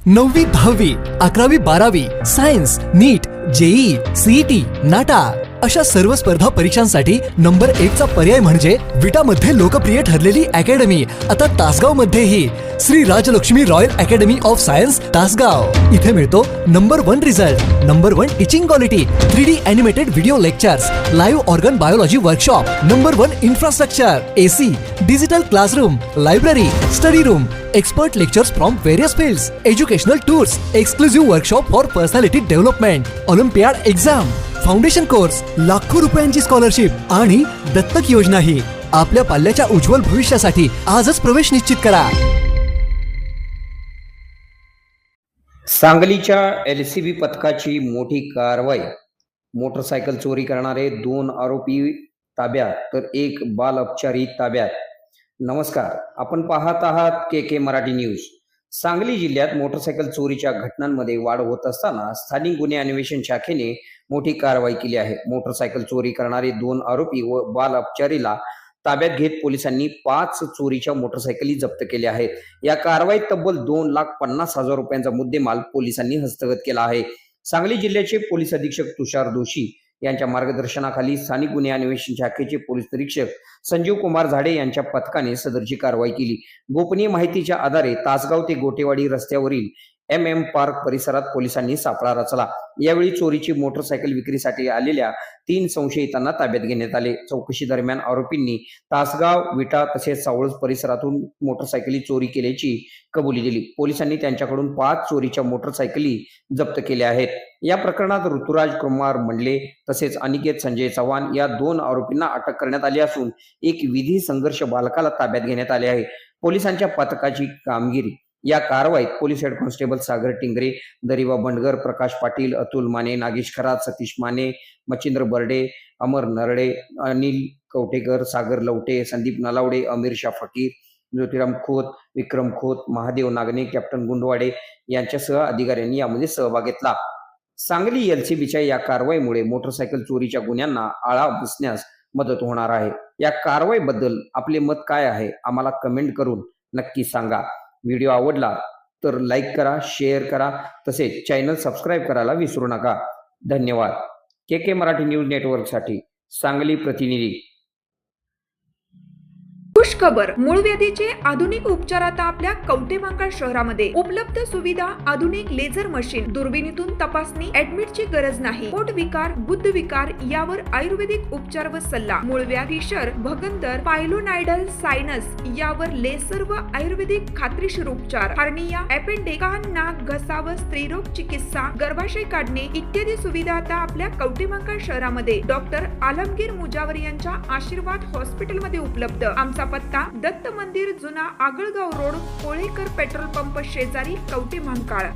9वी 10वी 11वी 12वी सायन्स नीट JEE CET नाटा अशा सर्व स्पर्धा परीक्षांसाठी नंबर 1 चा पर्याय म्हणजे विटा मध्ये लोकप्रिय ठरलेली अकॅडमी आता तासगाव मध्येही Shri Rajlakshmi royal academy of science Tasgaon. इथे मिळतो number 1 result, number 1 teaching quality, 3D animated video lectures, live organ biology workshop, number 1 infrastructure, AC, digital classroom, library, study room, expert lectures from various fields, educational tours, exclusive workshop for personality development, Olympiad exam, foundation course, लाखो रुपयांची scholarship आणि दत्तक योजना ही आपल्या पाल्याच्या उज्ज्वल भविष्यासाठी आजच प्रवेश निश्चित करा। सांगलीच्या LCB पथकाची मोठी कारवाई। मोटरसायकल चोरी करणारे 2 आरोपी ताब्यात तर 1 बाल अपचारी ताब्यात। नमस्कार, आपण पाहत आहात KK मराठी न्यूज। सांगली जिल्ह्यात मोटरसायकल चोरीच्या घटनांमध्ये वाढ होत असताना स्थानिक गुन्हे अन्वेषण शाखेने मोठी कारवाई केली आहे। मोटरसायकल चोरी करणारे 2 आरोपी व बाल अपचारीला ताब्यात घेत पोलिसांनी 5 चोरीच्या मोटरसायकली जप्त केल्या आहेत। या कारवाईत तब्बल 2,50,000 रुपयांचा मुद्देमाल पोलिसांनी हस्तगत केला आहे। सांगली जिल्ह्याचे पोलीस अधीक्षक तुषार दोशी यांच्या मार्गदर्शनाखाली स्थानिक गुन्हे अन्वेषण शाखेचे पोलीस निरीक्षक संजीव कुमार झाडे यांच्या पथकाने सदरची कारवाई केली। गोपनीय माहितीच्या आधारे तासगाव ते गोटेवाडी रस्त्यावरील MM पार्क परिसरात पोलिसांनी सापळा रचला। यावेळी चोरीची मोटरसायकल विक्रीसाठी आलेल्या 3 संशयितांना ताब्यात घेण्यात आले। चौकशी दरम्यान आरोपींनी तासगाव, विटा तसेच सावळज परिसरातून मोटरसायकली चोरी केल्याची कबुली दिली। पोलिसांनी त्यांच्याकडून 5 चोरीच्या मोटरसायकली जप्त केल्या आहेत। या प्रकरणात ऋतुराज कुमार मंडले तसेच अनिकेत संजय चव्हाण या 2 आरोपींना अटक करण्यात आली असून एक विधी संघर्ष बालकाला ताब्यात घेण्यात आले आहे। पोलिसांच्या पथकाची कामगिरी। या कारवाईत पोलीस हेड कॉन्स्टेबल सागर टिंगरे, दरिवा बंडगर, प्रकाश पाटील, अतुल माने, नागेश खरात, सतीश माने, मच्छिंद्र बर्डे, अमर नरडे, अनिल कवटेकर, सागर लवटे, संदीप नलावडे, अमीर शाह फकीर, ज्योतिराम खोत, विक्रम खोत, महादेव नागणे, कॅप्टन गुंडवाडे यांच्यासह अधिकाऱ्यांनी यामध्ये सहभाग घेतला। सांगली LCBच्या या कारवाईमुळे मोटरसायकल चोरीच्या गुन्ह्यांना आळा बसण्यास मदत होणार आहे। या कारवाईबद्दल आपले मत काय आहे आम्हाला कमेंट करून नक्की सांगा। व्हिडिओ आवडला तर लाईक करा, शेअर करा, तसेच चॅनल सबस्क्राईब करायला विसरू नका। धन्यवाद। KK मराठी न्यूज नेटवर्कसाठी सांगली प्रतिनिधी। खुश खबर, मूळव्याधीचे आधुनिक उपचार आता आपल्या कवठेमहांकाळ शहरामध्ये उपलब्ध सुविधा, आधुनिक लेझर मशीन, दुर्बिणीतून तपासणी, ऍडमिटची गरज नाही। पोट विकार, गुद्ध विकार यावर आयुर्वेदिक उपचार व सल्ला। मूळव्याधी, शर, भगंदर, पायलोनायडल, सायनस यावर लेसर व आयुर्वेदिक खात्रीशीर उपचार। हार्निया, अपेंडिक्स, कान, नाक, घसा व स्त्रीरोग चिकित्सा, गर्भाशय काढणे इत्यादी सुविधा आता आपल्या कवठेमहांकाळ शहरामध्ये डॉक्टर आलमगीर मुजावर यांच्या आशीर्वाद हॉस्पिटलमध्ये उपलब्ध। आमचा पत्ता दत्त मंदिर, जुना Agalgaon road, Kolekar petrol pump शेजारी, कवठेमहांकाळ।